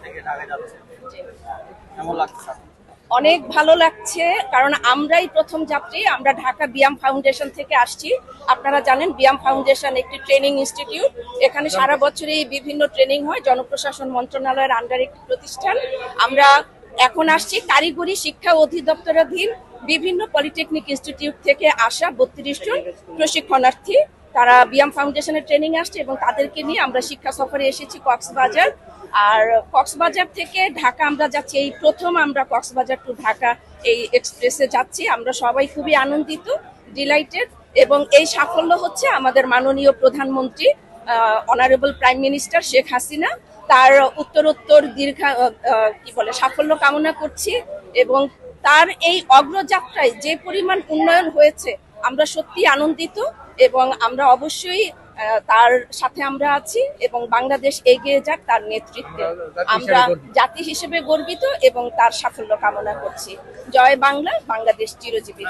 থেকে ঢাকা যাচ্ছেন, কেমন লাগছে? অনেক ভালো লাগছে, কারণ আমরাই প্রথম যাত্রী। আমরা ঢাকা বিয়াম ফাউন্ডেশন থেকে আসছি। আপনারা জানেন বিয়াম ফাউন্ডেশন একটি ট্রেনিং ইনস্টিটিউট। এখানে সারা বছরই বিভিন্ন ট্রেনিং হয়, জনপ্রশাসন মন্ত্রণালয়ের আন্ডারে একটি প্রতিষ্ঠান। আমরা এখন আসছি কারিগরি শিক্ষা অধিদপ্তরাধীন বিভিন্ন পলিটেকনিক ইনস্টিটিউট থেকে আসা 32 জন প্রশিক্ষণার্থী। তারা বিয়াম ফাউন্ডেশনের ট্রেনিং আসছে এবং তাদেরকে নিয়ে আমরা শিক্ষা সফরে এসেছি কক্সবাজার। আর কক্সবাজার থেকে ঢাকা আমরা যাচ্ছি, এই প্রথম আমরা কক্সবাজার টু ঢাকা এই এক্সপ্রেসে যাচ্ছি। আমরা সবাই খুবই আনন্দিত, ডিলাইটেড, এবং এই সাফল্য হচ্ছে আমাদের মাননীয় প্রধানমন্ত্রী honourable prime minister Sheikh Hasina. তার উত্তরোত্তর সাফল্য কামনা করছি। এবং তার এই অগ্রযাত্রায় যে পরিমাণ উন্নয়ন হয়েছে, আমরা সত্যি আনন্দিত এবং আমরা অবশ্যই তার সাথে আমরা আছি এবং বাংলাদেশ এগিয়ে যাক তার নেতৃত্বে। আমরা জাতি হিসেবে গর্বিত এবং তার সাফল্য কামনা করছি। জয় বাংলা, বাংলাদেশ চিরজীবী।